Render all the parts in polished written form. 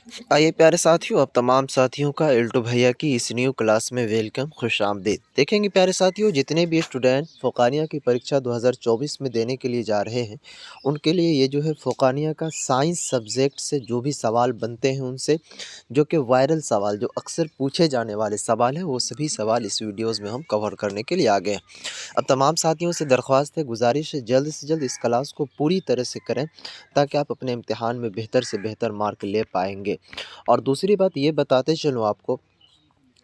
आइए प्यारे साथियों, अब तमाम साथियों का एल्टो भैया की इस न्यू क्लास में वेलकम, खुशामदीद। देखेंगे प्यारे साथियों, जितने भी स्टूडेंट फ़ोकानिया की परीक्षा 2024 में देने के लिए जा रहे हैं, उनके लिए ये जो है फ़ोकानिया का साइंस सब्जेक्ट से जो भी सवाल बनते हैं उनसे, जो कि वायरल सवाल, जो अक्सर पूछे जाने वाले सवाल हैं, वो सभी सवाल इस वीडियोज़ में हम कवर करने के लिए आ गए हैं। अब तमाम साथियों से दरख्वास्त है, गुजारिश है, जल्द से जल्द इस क्लास को पूरी तरह से करें, ताकि आप अपने इम्तिहान में बेहतर से बेहतर मार्क ले पाएंगे। और दूसरी बात ये बताते चलूँ आपको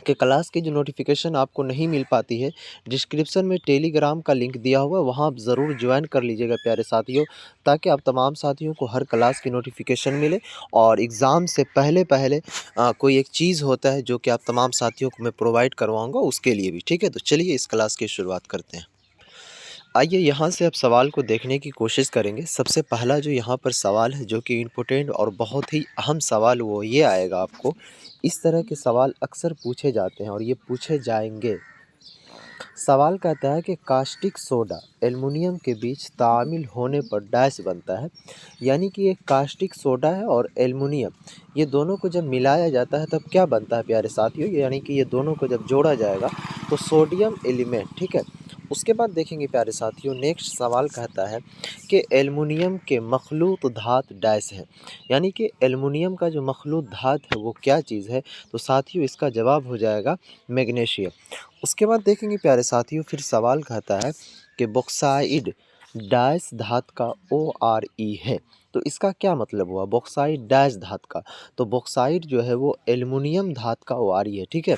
कि क्लास की जो नोटिफिकेशन आपको नहीं मिल पाती है, डिस्क्रिप्शन में टेलीग्राम का लिंक दिया हुआ है, वहाँ आप ज़रूर ज्वाइन कर लीजिएगा प्यारे साथियों, ताकि आप तमाम साथियों को हर क्लास की नोटिफिकेशन मिले। और एग्ज़ाम से पहले पहले कोई एक चीज़ होता है जो कि आप तमाम साथियों को मैं प्रोवाइड करवाऊँगा, उसके लिए भी। ठीक है, तो चलिए इस क्लास की शुरुआत करते हैं। आइए यहाँ से अब सवाल को देखने की कोशिश करेंगे। सबसे पहला जो यहाँ पर सवाल है, जो कि इम्पोर्टेंट और बहुत ही अहम सवाल, वो ये आएगा आपको। इस तरह के सवाल अक्सर पूछे जाते हैं और ये पूछे जाएंगे। सवाल कहता है कि कास्टिक सोडा एल्युमिनियम के बीच तामील होने पर डैश बनता है। यानी कि ये कास्टिक सोडा है और एल्युमिनियम, ये दोनों को जब मिलाया जाता है तब क्या बनता है प्यारे साथियों? यानी कि ये दोनों को जब जोड़ा जाएगा तो सोडियम एलिमेंट। ठीक है, उसके बाद देखेंगे प्यारे साथियों, नेक्स्ट सवाल कहता है कि एल्युमिनियम के मखलूत धात डैश है। यानी कि एल्युमिनियम का जो मखलूत धात है वो क्या चीज़ है? तो साथियों इसका जवाब हो जाएगा मैग्नीशियम। उसके बाद देखेंगे प्यारे साथियों, फिर सवाल कहता है कि बॉक्साइड डैश धात का ORe है। तो इसका क्या मतलब हुआ? बॉक्साइड डैश धात का, तो बॉक्साइड जो है वो एल्युमिनियम धात का ORe है। ठीक है,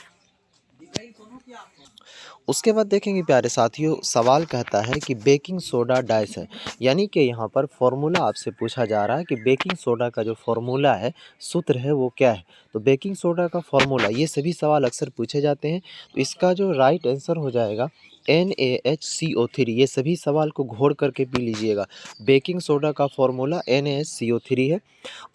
उसके बाद देखेंगे प्यारे साथियों, सवाल कहता है कि बेकिंग सोडा डैश है। यानी कि यहाँ पर फॉर्मूला आपसे पूछा जा रहा है कि बेकिंग सोडा का जो फॉर्मूला है, सूत्र है, वो क्या है? तो बेकिंग सोडा का फॉर्मूला, ये सभी सवाल अक्सर पूछे जाते हैं, तो इसका जो राइट आंसर हो जाएगा NaHCO3। ये सभी सवाल को घोड़ करके पी लीजिएगा। बेकिंग सोडा का फॉर्मूला NaHCO3 है।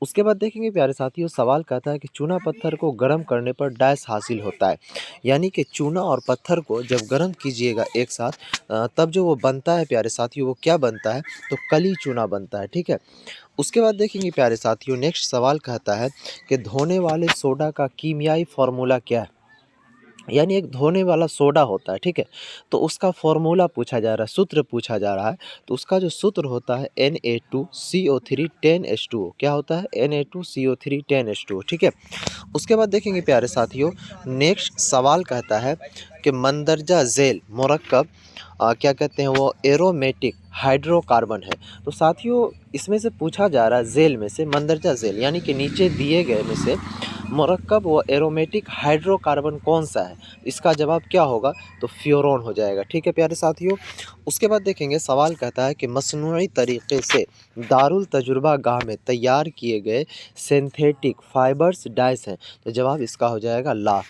उसके बाद देखेंगे प्यारे साथियों, सवाल कहता है कि चूना पत्थर को गर्म करने पर डैश हासिल होता है। यानी कि चूना और पत्थर को जब गर्म कीजिएगा एक साथ, तब जो वो बनता है प्यारे साथियों, वो क्या बनता है? तो कली चूना बनता है। ठीक है, उसके बाद देखेंगे प्यारे साथियों, नेक्स्ट सवाल कहता है कि धोने वाले सोडा का कीमियाई फार्मूला क्या है? यानी एक धोने वाला सोडा होता है। ठीक है, तो उसका फॉर्मूला पूछा जा रहा है, सूत्र पूछा जा रहा है। तो उसका जो सूत्र होता है Na2CO3 10H2O। क्या होता है? Na2CO3 10H2O। ठीक है, उसके बाद देखेंगे प्यारे साथियों, नेक्स्ट सवाल कहता है कि मंदरजा झेल मुरक्कब क्या कहते हैं, वो एरोमेटिक हाइड्रोकार्बन है। तो साथियों इसमें से पूछा जा रहा है झेल में से, मंदरजा झेल यानी कि नीचे दिए गए में से मुरक्कब व एरोमेटिक हाइड्रोकार्बन कौन सा है? इसका जवाब क्या होगा? तो फ्यूरोन हो जाएगा। ठीक है प्यारे साथियों, उसके बाद देखेंगे, सवाल कहता है कि मसनूई तरीके से दारुल तजुर्बा गाह में तैयार किए गए सिंथेटिक फाइबर्स डैश हैं। तो जवाब इसका हो जाएगा ला।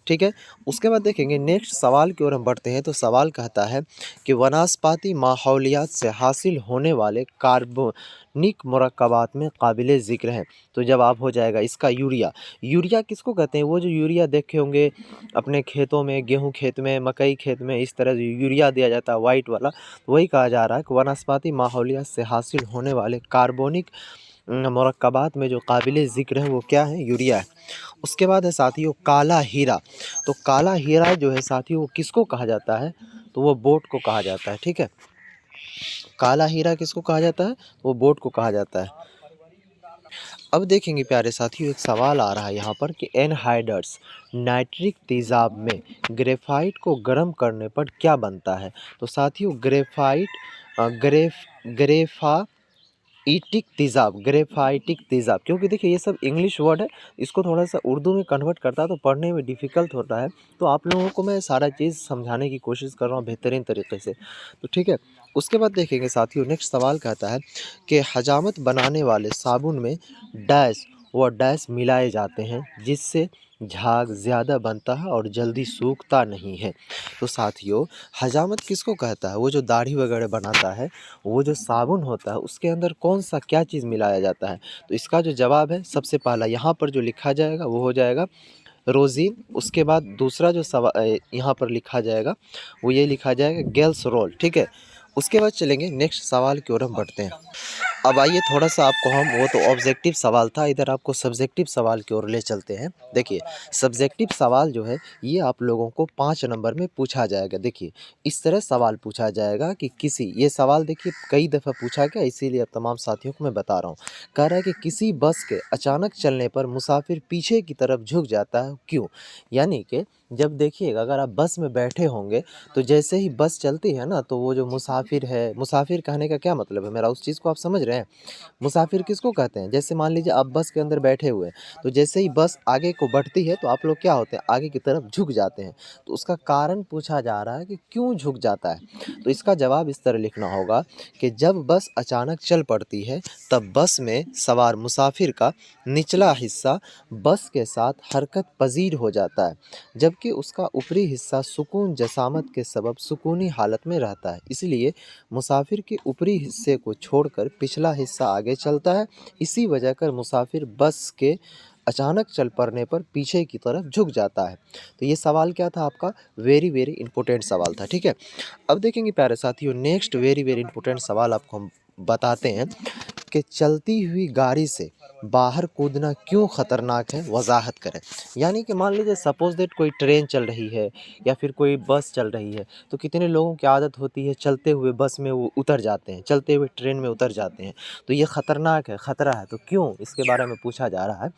ठीक है, उसके बाद देखेंगे, नेक्स्ट सवाल की ओर हम बढ़ते हैं। तो सवाल कहता है कि वनस्पति माहौलियात से हासिल होने वाले कार्बनिक मुरक्कबात में काबिल ज़िक्र हैं। तो जवाब हो जाएगा इसका यूरिया। यूरिया किसको कहते हैं? वो जो यूरिया देखे होंगे अपने खेतों में, गेहूँ खेत में, मकई खेत में, इस तरह से यूरिया दिया जाता है वाइट वाला, वही कहा जा रहा है कि वनस्पति माहौलियात से हासिल होने वाले कार्बनिक मुरक्कबात में जो काबिल ज़िक्र है वो क्या है? यूरिया है। उसके बाद है साथियों काला हीरा। तो काला हीरा जो है साथियों, वो किसको कहा जाता है? तो वो बोट को कहा जाता है। ठीक है, काला हीरा किसको कहा जाता है? वो बोट को कहा जाता है। अब देखेंगे प्यारे साथियों, एक सवाल आ रहा है यहाँ पर कि एनहाइड्र्स नाइट्रिक तेजाब में ग्रेफाइट को गर्म करने पर क्या बनता है? तो साथियों ग्रेफाइट ग्रेफा ग्रेफाइटिक तेज़ाब, क्योंकि देखिए ये सब इंग्लिश वर्ड है, इसको थोड़ा सा उर्दू में कन्वर्ट करता है तो पढ़ने में डिफ़िकल्ट होता है। तो आप लोगों को मैं सारा चीज़ समझाने की कोशिश कर रहा हूँ बेहतरीन तरीके से। तो ठीक है, उसके बाद देखेंगे साथियों, नेक्स्ट सवाल कहता है कि हजामत बनाने वाले साबुन में डैश व डैश मिलाए जाते हैं जिससे झाग ज़्यादा बनता है और जल्दी सूखता नहीं है। तो साथियों हजामत किसको कहता है? वो जो दाढ़ी वगैरह बनाता है, वो जो साबुन होता है उसके अंदर कौन सा क्या चीज़ मिलाया जाता है? तो इसका जो जवाब है, सबसे पहला यहाँ पर जो लिखा जाएगा वो हो जाएगा रोज़िन। उसके बाद दूसरा जो यहाँ पर लिखा जाएगा वो ये लिखा जाएगा गेल्सरोल। ठीक है, उसके बाद चलेंगे नेक्स्ट सवाल की ओर हम बढ़ते हैं। अब आइए थोड़ा-सा आपको हम वो तो ऑब्जेक्टिव सवाल था, इधर आपको सब्जेक्टिव सवाल की ओर ले चलते हैं। देखिए, सब्जेक्टिव सवाल जो है, ये आप लोगों को 5 नंबर में पूछा जाएगा। देखिए, इस तरह सवाल पूछा जाएगा कि किसी ये सवाल देखिए कई दफ़ा पूछा गया, इसीलिए अब तमाम साथियों को मैं बता रहा हूँ। कह रहा है कि किसी बस के अचानक चलने पर मुसाफिर पीछे की तरफ झुक जाता है, क्यों? यानी कि जब देखिएगा अगर आप बस में बैठे होंगे, तो जैसे ही बस चलती है ना, तो वो जो मुसाफिर है, मुसाफिर कहने का क्या मतलब है मेरा, उस चीज़ को आप समझ रहे हैं? मुसाफिर किसको कहते हैं? जैसे मान लीजिए आप बस के अंदर बैठे हुए हैं, तो जैसे ही बस आगे को बढ़ती है, तो आप लोग क्या होते हैं, आगे की तरफ झुक जाते हैं। तो उसका कारण पूछा जा रहा है कि क्यों झुक जाता है? तो इसका जवाब इस तरह लिखना होगा कि जब बस अचानक चल पड़ती है, तब बस में सवार मुसाफिर का निचला हिस्सा बस के साथ हरकत पज़ीर हो जाता है, जबकि उसका ऊपरी हिस्सा सुकून जसामत के सबब सुकूनी हालत में रहता है। इसलिए मुसाफिर के ऊपरी हिस्से को छोड़कर पिछला हिस्सा आगे चलता है। इसी वजह कर मुसाफिर बस के अचानक चल पड़ने पर पीछे की तरफ झुक जाता है। तो ये सवाल क्या था आपका? वेरी वेरी इंपॉर्टेंट सवाल था, ठीक है। अब देखेंगे प्यारे साथियों, नेक्स्ट वेरी वेरी इंपॉर्टेंट सवाल आपको हम बताते हैं कि चलती हुई गाड़ी से बाहर कूदना क्यों खतरनाक है, वजाहत करें। यानी कि मान लीजिए सपोज दैट कोई ट्रेन चल रही है या फिर कोई बस चल रही है, तो कितने लोगों की आदत होती है चलते हुए बस में वो उतर जाते हैं, चलते हुए ट्रेन में उतर जाते हैं। तो ये खतरनाक है, खतरा है, तो क्यों, इसके बारे में पूछा जा रहा है।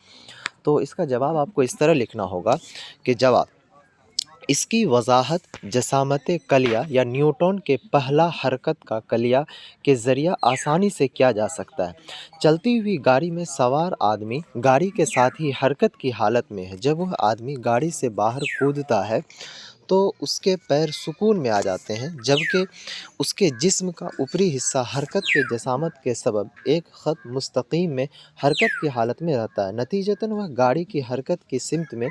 तो इसका जवाब आपको इस तरह लिखना होगा कि जवाब इसकी वजाहत जसामत कलिया या न्यूटन के पहला हरकत का कलिया के ज़रिया आसानी से किया जा सकता है। चलती हुई गाड़ी में सवार आदमी गाड़ी के साथ ही हरकत की हालत में है। जब वह आदमी गाड़ी से बाहर कूदता है, तो उसके पैर सुकून में आ जाते हैं, जबकि उसके जिस्म का ऊपरी हिस्सा हरकत के जसामत के सबब एक ख़त मुस्तकीम में हरकत की हालत में रहता है। नतीजतन वह गाड़ी की हरकत की सिमत में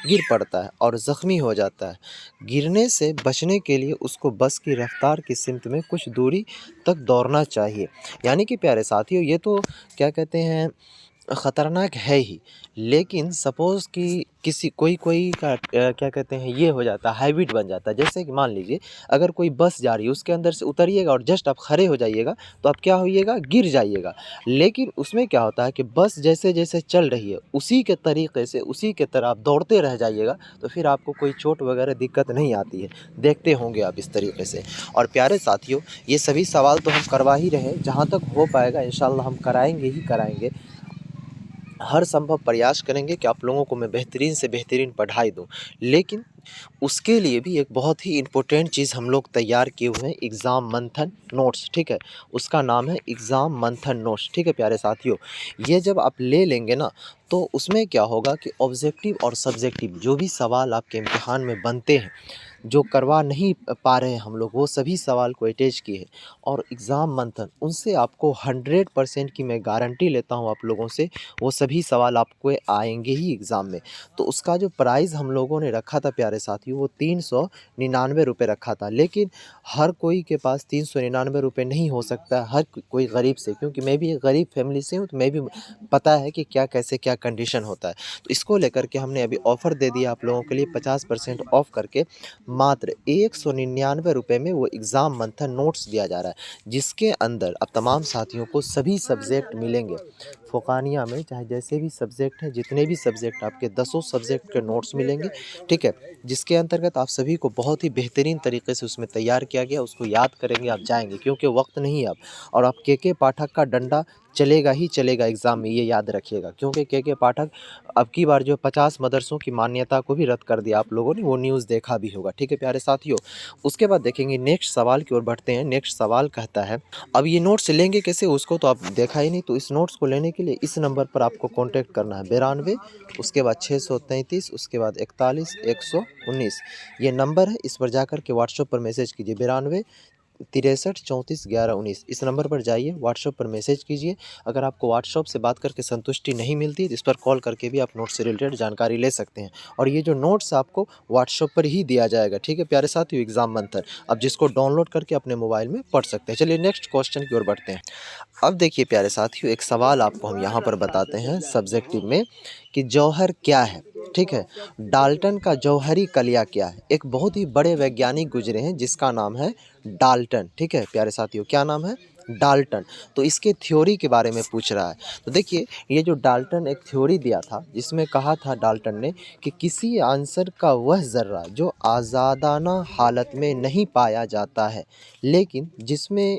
गिर पड़ता है और ज़ख्मी हो जाता है। गिरने से बचने के लिए उसको बस की रफ्तार की सिमत में कुछ दूरी तक दौड़ना चाहिए। यानी कि प्यारे साथियों, ये तो क्या कहते हैं, ख़तरनाक है ही, लेकिन सपोज़ कि किसी कोई का क्या कहते हैं, ये हो जाता है, हैबिट बन जाता है। जैसे कि मान लीजिए अगर कोई बस जा रही है, उसके अंदर से उतरिएगा और जस्ट आप खड़े हो जाइएगा, तो आप क्या होइएगा, गिर जाइएगा। लेकिन उसमें क्या होता है कि बस जैसे-जैसे चल रही है, उसी के तरीके से, उसी के तरह आप दौड़ते रह जाइएगा, तो फिर आपको कोई चोट वगैरह दिक्कत नहीं आती है। देखते होंगे आप इस तरीके से। और प्यारे साथियों, ये सभी सवाल तो हम करवा ही रहे हैं, जहाँ तक हो पाएगा इंशाअल्लाह हम कराएँगे ही कराएँगे। हर संभव प्रयास करेंगे कि आप लोगों को मैं बेहतरीन से बेहतरीन पढ़ाई दूँ। लेकिन उसके लिए भी एक बहुत ही इम्पोर्टेंट चीज़ हम लोग तैयार किए हुए हैं, एग्ज़ाम मंथन नोट्स, ठीक है? उसका नाम है एग्ज़ाम मंथन नोट्स, ठीक है प्यारे साथियों? ये जब आप ले लेंगे ना, तो उसमें क्या होगा कि ऑब्जेक्टिव और सब्जेक्टिव जो भी सवाल आपके इम्तिहान में बनते हैं, जो करवा नहीं पा रहे हैं हम लोग, वो सभी सवाल को अटैच किए हैं। और एग्ज़ाम मंथन, उनसे आपको 100% की मैं गारंटी लेता हूँ आप लोगों से, वो सभी सवाल आपको आएँगे ही एग्ज़ाम में। तो उसका जो प्राइस हम लोगों ने रखा था प्यारे साथियों, वो 399 रुपए रखा था। लेकिन हर कोई के पास 399 रुपए नहीं हो सकता, हर कोई गरीब से, क्योंकि मैं भी एक गरीब फैमिली से हूँ, तो मैं भी पता है कि क्या कैसे क्या कंडीशन होता है। तो इसको लेकर के हमने अभी ऑफ़र दे दिया आप लोगों के लिए 50% ऑफ करके, मात्र 199 रुपए में वो एग्ज़ाम मंथन नोट्स दिया जा रहा है, जिसके अंदर अब तमाम साथियों को सभी सब्जेक्ट मिलेंगे। फ़ुक़ानिया में चाहे जैसे भी सब्जेक्ट हैं, जितने भी सब्जेक्ट आपके दसों सब्जेक्ट के नोट्स मिलेंगे, ठीक है? जिसके अंतर्गत आप सभी को बहुत ही बेहतरीन तरीके से उसमें तैयार किया गया, उसको याद करेंगे, आप जाएँगे, क्योंकि वक़्त नहीं है अब। और अब के पाठक का डंडा चलेगा ही चलेगा एग्ज़ाम में, ये याद रखिएगा, क्योंकि के पाठक अब की बार जो 50 मदरसों की मान्यता को भी रद्द कर दिया आप लोगों ने, वो न्यूज़ देखा भी होगा, ठीक है प्यारे साथियों? उसके बाद देखेंगे नेक्स्ट सवाल की ओर बढ़ते हैं। नेक्स्ट सवाल कहता है, अब ये नोट्स लेंगे कैसे, उसको तो आप देखा ही नहीं, तो इस नोट्स को लेने के लिए इस नंबर पर आपको कॉन्टैक्ट करना है, 92, उसके बाद 633, उसके बाद 41 119, ये नंबर है। इस पर जाकर के व्हाट्सएप पर मैसेज कीजिए, 92 63 34 11 19, इस नंबर पर जाइए, व्हाट्सएप पर मैसेज कीजिए। अगर आपको व्हाट्सएप से बात करके संतुष्टि नहीं मिलती है, तो इस पर कॉल करके भी आप नोट्स से रिलेटेड जानकारी ले सकते हैं। और ये जो नोट्स आपको व्हाट्सएप पर ही दिया जाएगा, ठीक है प्यारे साथियों, एग्ज़ाम मंथन, अब जिसको डाउनलोड करके अपने मोबाइल में पढ़ सकते हैं। चलिए नेक्स्ट क्वेश्चन की ओर बढ़ते हैं। अब देखिए प्यारे साथियों, एक सवाल आपको हम यहाँ पर बताते हैं सब्जेक्टिव में कि जौहर क्या है, ठीक है? डाल्टन का जौहरी कलिया क्या है? एक बहुत ही बड़े वैज्ञानिक गुजरे हैं जिसका नाम है डाल्टन, ठीक है प्यारे साथियों, क्या नाम है? डाल्टन। तो इसके थ्योरी के बारे में पूछ रहा है। तो देखिए, ये जो डाल्टन एक थ्योरी दिया था जिसमें कहा था डाल्टन ने कि किसी आंसर का वह ज़र्रा जो आज़ादाना हालत में नहीं पाया जाता है, लेकिन जिसमें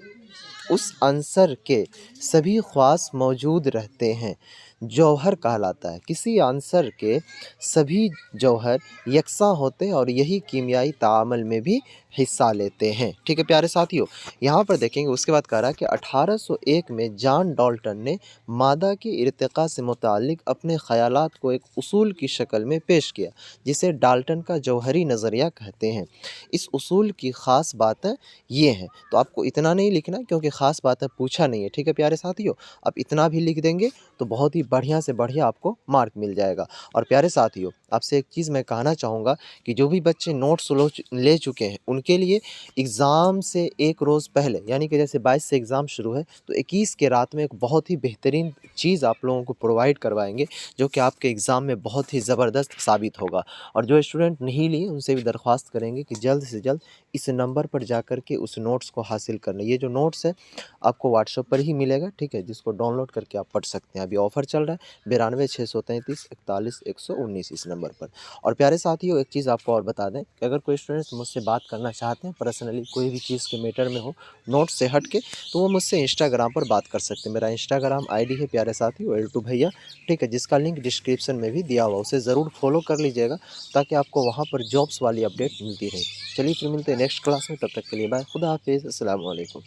उस आंसर के सभी ख़वास मौजूद रहते हैं, जौहर कहलाता है। किसी आंसर के सभी जौहर यकसा होते हैं और यही कीमियाई ताअम्मुल में भी हिस्सा लेते हैं। ठीक है प्यारे साथियों, यहाँ पर देखेंगे उसके बाद कह रहा है कि 1801 में जॉन डाल्टन ने मादा के इर्तिक़ा से मुताल्लिक़ अपने ख़यालात को एक उसूल की शक्ल में पेश किया, जिसे डाल्टन का जौहरी नज़रिया कहते हैं। इस उसूल की ख़ास बातें ये हैं। तो आपको इतना नहीं लिखना क्योंकि ख़ास बातें पूछा नहीं है। ठीक है प्यारे साथियों, आप इतना भी लिख देंगे तो बहुत ही बढ़िया से बढ़िया आपको मार्क मिल जाएगा। और प्यारे साथियों, आपसे एक चीज़ मैं कहना चाहूँगा कि जो भी बच्चे नोट्स ले चुके हैं उनके लिए एग्ज़ाम से एक रोज़ पहले, यानी कि जैसे 22 से एग्ज़ाम शुरू है तो 21 के रात में एक बहुत ही बेहतरीन चीज़ आप लोगों को प्रोवाइड करवाएंगे, जो कि आपके एग्ज़ाम में बहुत ही ज़बरदस्त साबित होगा। और जो स्टूडेंट नहीं लिए उनसे भी दरख्वास्त करेंगे कि जल्द से जल्द इस नंबर पर जा कर के उस नोट्स को हासिल कर लें। ये जो नोट्स है आपको व्हाट्सएप पर ही मिलेगा, ठीक है, जिसको डाउनलोड करके आप पढ़ सकते हैं। अभी ऑफ़र चल रहा है 92 633 41 119 इस नंबर पर। और प्यारे साथियों, एक चीज़ आपको और बता दें कि अगर कोई स्टूडेंट्स मुझसे बात करना चाहते हैं पर्सनली, कोई भी चीज़ के मैटर में हो नोट्स से हट के, तो वो मुझसे इंस्टाग्राम पर बात कर सकते हैं। मेरा इंस्टाग्राम आईडी है प्यारे साथियों L2 भैया, ठीक है, जिसका लिंक डिस्क्रिप्शन में भी दिया हुआ, उसे ज़रूर फॉलो कर लीजिएगा ताकि आपको वहाँ पर जॉब्स वाली अपडेट मिलती रहे। चलिए फिर मिलते हैं नेक्स्ट क्लास में, तब तक के लिए बाय, खुदा हाफिज़, अस्सलाम वालेकुम।